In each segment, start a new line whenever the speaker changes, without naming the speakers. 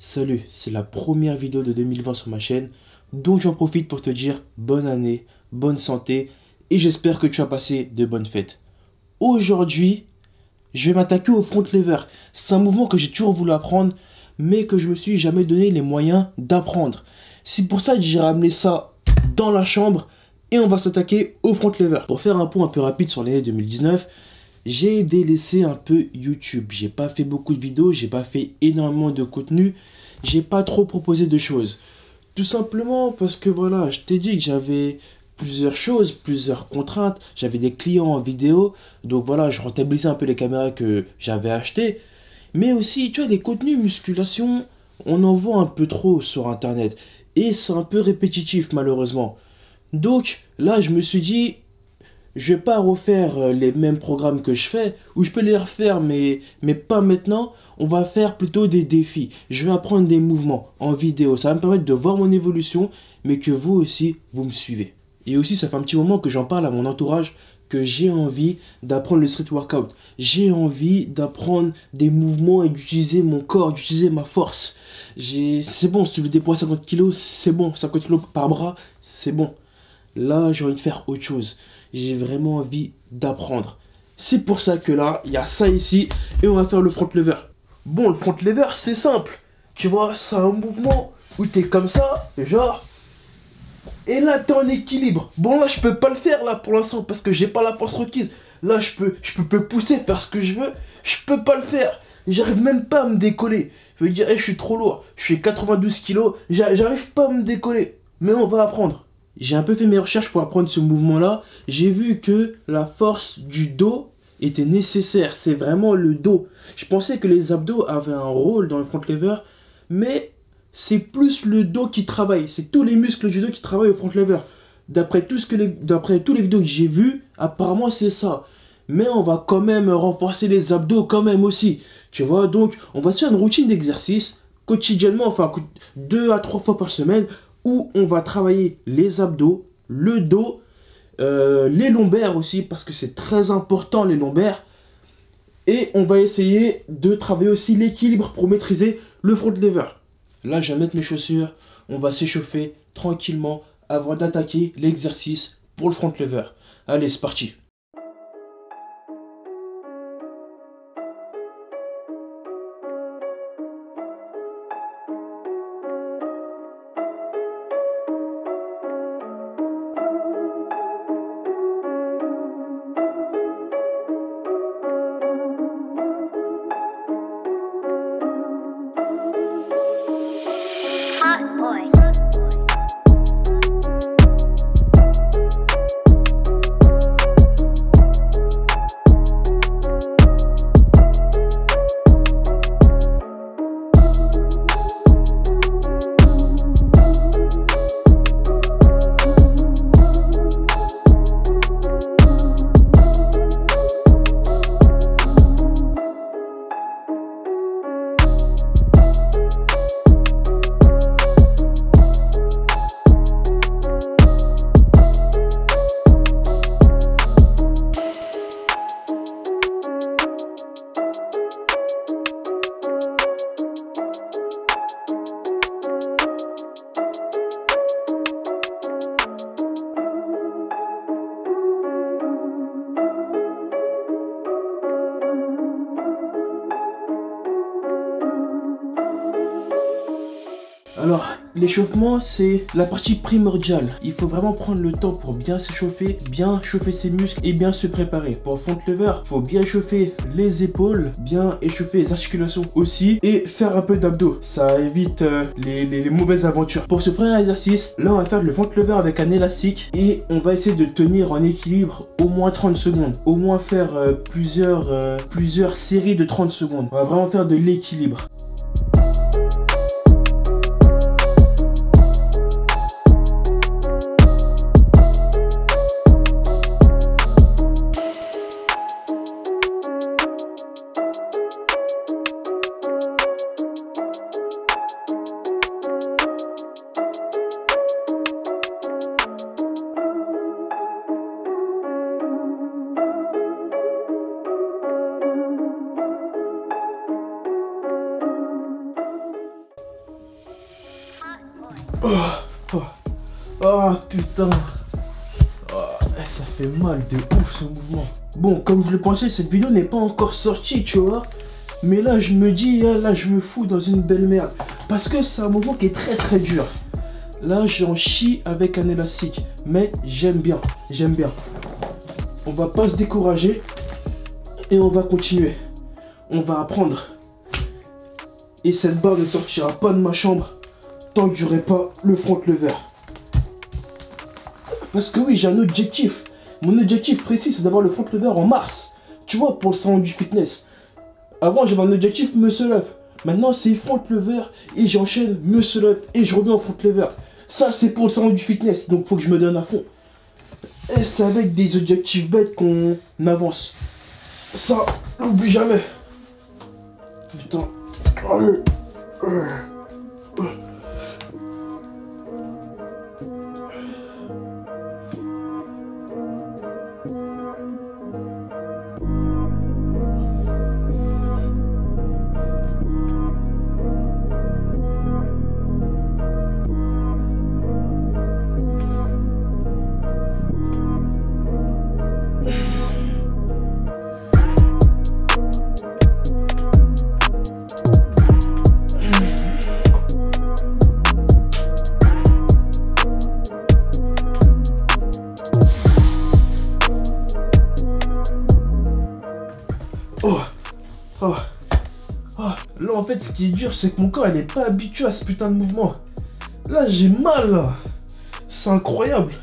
Salut, c'est la première vidéo de 2020 sur ma chaîne, donc j'en profite pour te dire bonne année, bonne santé, et j'espère que tu as passé de bonnes fêtes. Aujourd'hui, je vais m'attaquer au front lever. C'est un mouvement que j'ai toujours voulu apprendre, mais que je me suis jamais donné les moyens d'apprendre. C'est pour ça que j'ai ramené ça dans la chambre, et on va s'attaquer au front lever. Pour faire un point un peu rapide sur l'année 2019, j'ai délaissé un peu YouTube. J'ai pas fait beaucoup de vidéos, j'ai pas fait énormément de contenu, j'ai pas trop proposé de choses. Tout simplement parce que voilà, je t'ai dit que j'avais plusieurs choses, plusieurs contraintes. J'avais des clients en vidéo, donc voilà, je rentabilisais un peu les caméras que j'avais achetées. Mais aussi, tu vois, les contenus musculation, on en voit un peu trop sur internet. Et c'est un peu répétitif malheureusement. Donc là, je me suis dit, je vais pas refaire les mêmes programmes que je fais, ou je peux les refaire, mais pas maintenant. On va faire plutôt des défis. Je vais apprendre des mouvements en vidéo. Ça va me permettre de voir mon évolution, mais que vous aussi, vous me suivez. Et aussi, ça fait un petit moment que j'en parle à mon entourage, que j'ai envie d'apprendre le street workout. J'ai envie d'apprendre des mouvements et d'utiliser mon corps, d'utiliser ma force. C'est bon, si tu veux des poids 50 kilos, c'est bon. 50 kilos par bras, c'est bon. Là, j'ai envie de faire autre chose. J'ai vraiment envie d'apprendre. C'est pour ça que là, il y a ça ici. Et on va faire le front lever. Bon, le front lever, c'est simple. Tu vois, c'est un mouvement où tu es comme ça, genre. Et là, tu es en équilibre. Bon, là, je peux pas le faire là pour l'instant parce que j'ai pas la force requise. Là, je peux pousser, faire ce que je veux. Je peux pas le faire. J'arrive même pas à me décoller. Je veux dire, hey, je suis trop lourd. Je suis 92 kilos. J'arrive pas à me décoller. Mais on va apprendre. J'ai un peu fait mes recherches pour apprendre ce mouvement-là. J'ai vu que la force du dos était nécessaire. C'est vraiment le dos. Je pensais que les abdos avaient un rôle dans le front lever, mais c'est plus le dos qui travaille. C'est tous les muscles du dos qui travaillent au front lever. D'après tous les vidéos que j'ai vues, apparemment c'est ça. Mais on va quand même renforcer les abdos quand même aussi. Tu vois, donc on va se faire une routine d'exercice quotidiennement, enfin 2 à 3 fois par semaine, où on va travailler les abdos, le dos, les lombaires aussi, parce que c'est très important les lombaires. Et on va essayer de travailler aussi l'équilibre pour maîtriser le front lever. Là, je vais mettre mes chaussures, on va s'échauffer tranquillement avant d'attaquer l'exercice pour le front lever. Allez, c'est parti.
Hot boy.
Alors, l'échauffement, c'est la partie primordiale. Il faut vraiment prendre le temps pour bien s'échauffer, bien chauffer ses muscles et bien se préparer. Pour le front lever, il faut bien échauffer les épaules, bien échauffer les articulations aussi et faire un peu d'abdos. Ça évite les mauvaises aventures. Pour ce premier exercice, là, on va faire le front lever avec un élastique et on va essayer de tenir en équilibre au moins 30 secondes. Au moins faire plusieurs séries de 30 secondes. On va vraiment faire de l'équilibre. Oh, oh, oh putain. Oh, ça fait mal de ouf ce mouvement. Bon, comme je le pensais, cette vidéo n'est pas encore sortie, tu vois. Mais là, je me dis, là, je me fous dans une belle merde. Parce que c'est un mouvement qui est très très dur. Là, j'en chie avec un élastique. Mais j'aime bien, j'aime bien. On va pas se décourager. Et on va continuer. On va apprendre. Et cette barre ne sortira pas de ma chambre tant que j'aurai pas le front lever. Parce que oui, j'ai un objectif. Mon objectif précis, c'est d'avoir le front lever en mars. Tu vois, pour le salon du fitness. Avant, j'avais un objectif muscle up. Maintenant, c'est front lever et j'enchaîne muscle up et je reviens au front lever. Ça, c'est pour le salon du fitness. Donc, faut que je me donne à fond. Et c'est avec des objectifs bêtes qu'on avance. Ça, n'oublie jamais. Putain. Là en fait ce qui est dur c'est que mon corps il est pas habitué à ce putain de mouvement. Là j'ai mal là. C'est incroyable.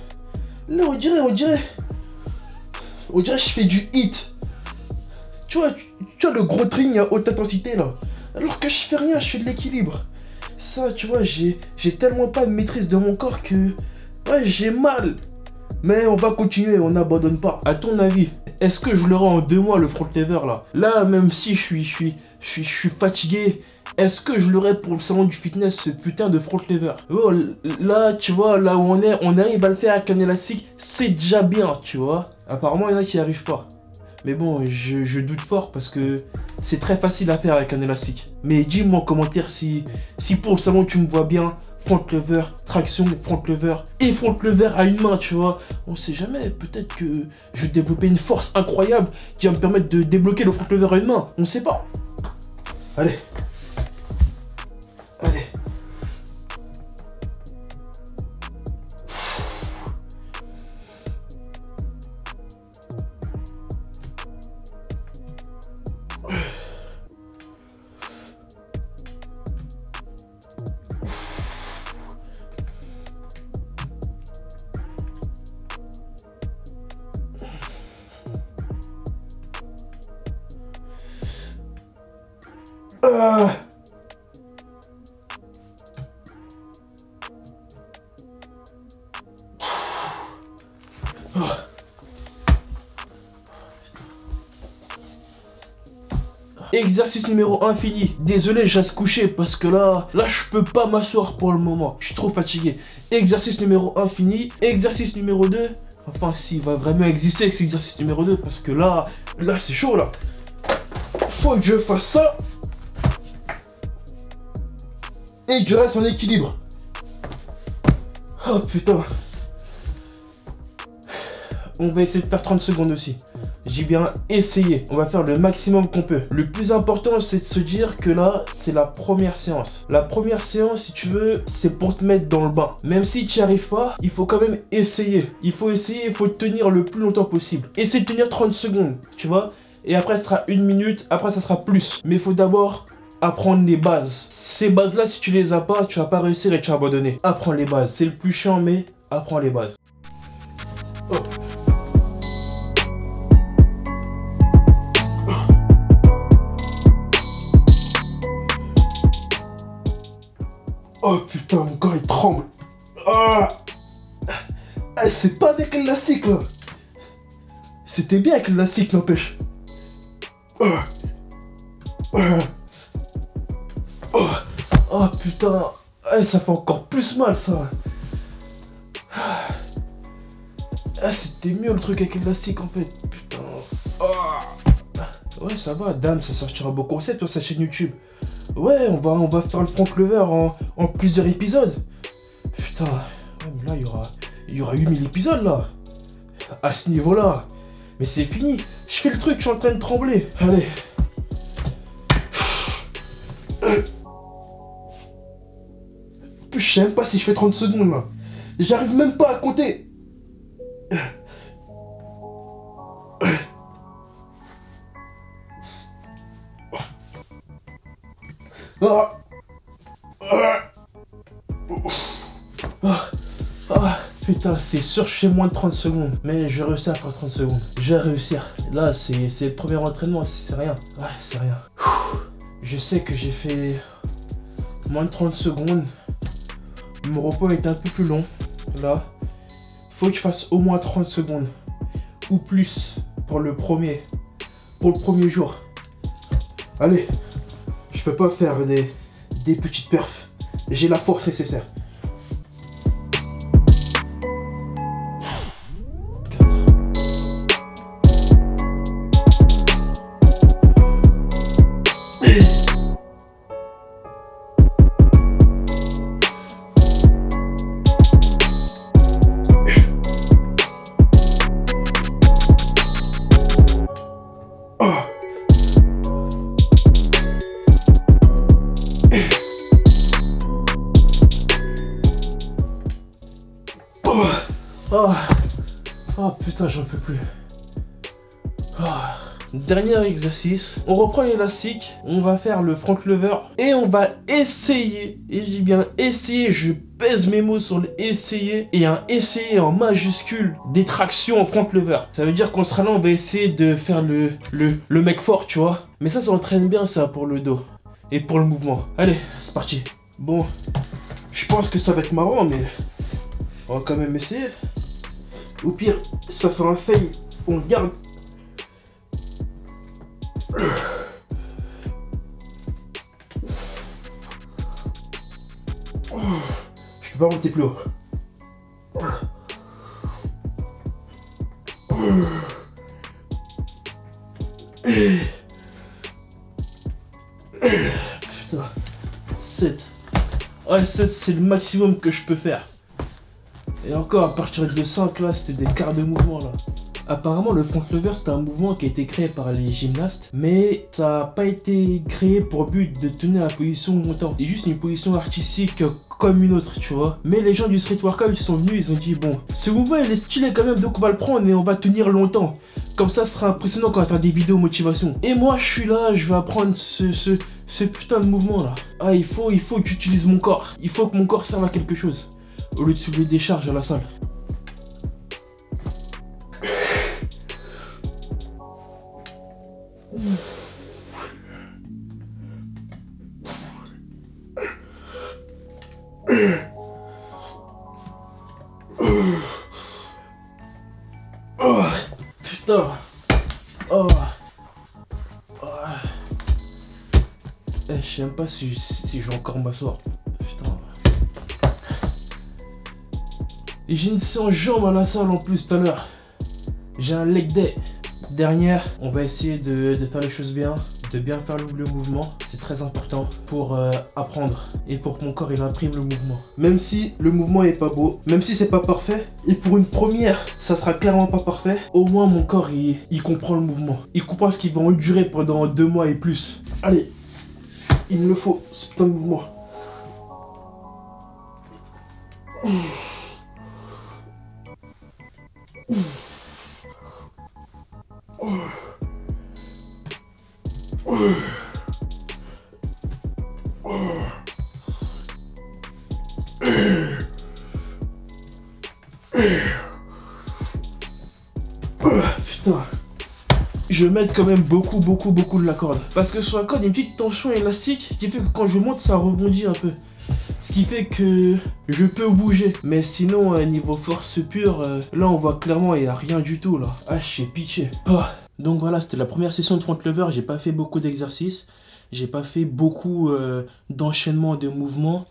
Là on dirait que je fais du hit. Tu vois le gros string à haute intensité là. Alors que je fais rien, je fais de l'équilibre. Ça tu vois j'ai tellement pas de maîtrise de mon corps que ouais j'ai mal. Mais on va continuer, on n'abandonne pas. À ton avis, est-ce que je l'aurai en 2 mois le front lever là? Là, même si je suis fatigué, est-ce que je l'aurai pour le salon du fitness ce putain de front lever? Oh, là, tu vois, là où on arrive à le faire avec un élastique, c'est déjà bien, tu vois. Apparemment, il y en a qui n'y arrivent pas. Mais bon, je doute fort parce que c'est très facile à faire avec un élastique. Mais dis-moi en commentaire si pour le salon tu me vois bien. Front lever, traction, front lever et front lever à une main, tu vois. On sait jamais, peut-être que je vais développer une force incroyable qui va me permettre de débloquer le front lever à une main. On sait pas. Allez. Allez. Exercice numéro 1 fini. Désolé, je reste couché parce que là je peux pas m'asseoir pour le moment. Je suis trop fatigué. Exercice numéro 1 fini. Exercice numéro 2. Enfin, s'il va vraiment exister cet exercice numéro 2 parce que là c'est chaud là. Faut que je fasse ça. Et que je reste en équilibre. Oh putain. On va essayer de faire 30 secondes aussi. J'ai bien essayé. On va faire le maximum qu'on peut. Le plus important, c'est de se dire que là, c'est la première séance. La première séance, si tu veux, c'est pour te mettre dans le bain. Même si tu n'y arrives pas, il faut quand même essayer. Il faut essayer, il faut tenir le plus longtemps possible. Essaye de tenir 30 secondes, tu vois. Et après, ce sera 1 minute. Après, ça sera plus. Mais il faut d'abord apprendre les bases. Ces bases-là, si tu les as pas, tu vas pas réussir et tu vas abandonner. Apprends les bases. C'est le plus chiant, mais apprends les bases. Oh. Oh putain, mon corps il tremble. Ah, c'est pas avec l'élastique là. C'était bien avec l'élastique, n'empêche. Oh putain, ça fait encore plus mal ça. C'était mieux le truc avec l'élastique en fait. Putain. Ouais, ça va, Dame, ça sortira beau concept sur sa chaîne YouTube. Ouais, on va faire le front lever en plusieurs épisodes. putain, ouais, mais là il y aura 8000 épisodes là. À ce niveau-là. Mais c'est fini. Je fais le truc, je suis en train de trembler. Allez. Je sais même pas si je fais 30 secondes là. J'arrive même pas à compter. Ah. Putain, c'est sûr, je fais moins de 30 secondes. Mais je vais réussir à faire 30 secondes. Je vais réussir. Là, c'est le premier entraînement, c'est rien. Ouais, c'est rien. Je sais que j'ai fait moins de 30 secondes. Mon repos est un peu plus long. Là, faut que je fasse au moins 30 secondes. Ou plus pour le premier jour. Allez, je peux pas faire des petites perfs. J'ai la force nécessaire. Oh putain, j'en peux plus. Dernier exercice, on reprend l'élastique, on va faire le front lever et on va essayer, et je dis bien essayer, je pèse mes mots sur le essayer, et un essayer en majuscule des tractions en front lever. Ça veut dire qu'on sera là, on va essayer de faire le mec fort, tu vois. Mais ça entraîne bien ça pour le dos et pour le mouvement. Allez, c'est parti. Bon, je pense que ça va être marrant, mais on va quand même essayer. Au pire, ça fait un fail, on garde. Je peux pas monter plus haut. Putain, 7. Ouais, 7 c'est le maximum que je peux faire. Et encore à partir de 5 là, c'était des quarts de mouvement là. Apparemment le front lever c'est un mouvement qui a été créé par les gymnastes, mais ça n'a pas été créé pour but de tenir la position longtemps. C'est juste une position artistique comme une autre, tu vois. Mais les gens du street workout ils sont venus, ils ont dit bon, ce mouvement il est stylé quand même, donc on va le prendre et on va tenir longtemps. Comme ça ce sera impressionnant quand on va faire des vidéos motivation. Et moi je suis là, je vais apprendre ce putain de mouvement là. Ah il faut que j'utilise mon corps. Il faut que mon corps serve à quelque chose. Au lieu de soulever des charges à la salle. Oh, putain. Oh. Oh. Je sais même pas si je vais encore m'asseoir. Putain. Et j'ai une séance jambes à la salle en plus tout à l'heure. J'ai un leg day. Dernière, on va essayer de faire les choses bien, de bien faire le mouvement. C'est très important pour apprendre et pour que mon corps il imprime le mouvement. Même si le mouvement est pas beau, même si c'est pas parfait, et pour une première, ça sera clairement pas parfait, au moins mon corps il comprend le mouvement. Il comprend ce qu'il va endurer pendant 2 mois et plus. Allez, il me le faut, ce putain de mouvement. Putain, je vais mettre quand même beaucoup de la corde. Parce que sur la corde, il y a une petite tension élastique qui fait que quand je monte, ça rebondit un peu. Ce qui fait que je peux bouger. Mais sinon, niveau force pure, là on voit clairement, il n'y a rien du tout là. Ah, j'ai pitié. Oh. Donc voilà, c'était la première session de front lever. J'ai pas fait beaucoup d'exercices. J'ai pas fait beaucoup d'enchaînement de mouvements.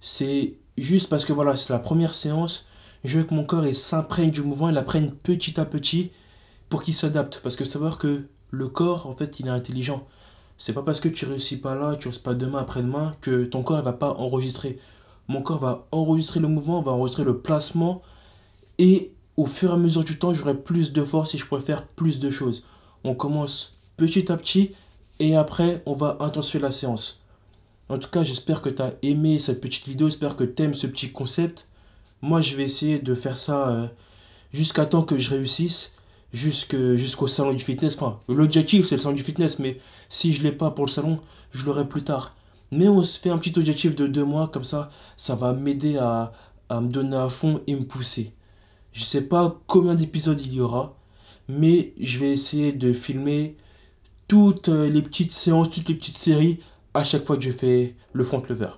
C'est juste parce que voilà, c'est la première séance. Je veux que mon corps s'imprègne du mouvement, il apprenne petit à petit pour qu'il s'adapte. Parce que savoir que le corps, en fait, il est intelligent. C'est pas parce que tu réussis pas là, tu réussis pas demain, après-demain, que ton corps ne va pas enregistrer. mon corps va enregistrer le mouvement, va enregistrer le placement. Et au fur et à mesure du temps, j'aurai plus de force et je pourrai faire plus de choses. On commence petit à petit et après, on va intensifier la séance. En tout cas, j'espère que tu as aimé cette petite vidéo, j'espère que tu aimes ce petit concept. Moi, je vais essayer de faire ça jusqu'à temps que je réussisse, jusqu'au salon du fitness. Enfin, l'objectif, c'est le salon du fitness, mais si je ne l'ai pas pour le salon, je l'aurai plus tard. Mais on se fait un petit objectif de 2 mois, comme ça va m'aider à me donner à fond et me pousser. Je ne sais pas combien d'épisodes il y aura, mais je vais essayer de filmer toutes les petites séances, toutes les petites séries à chaque fois que je fais le front lever.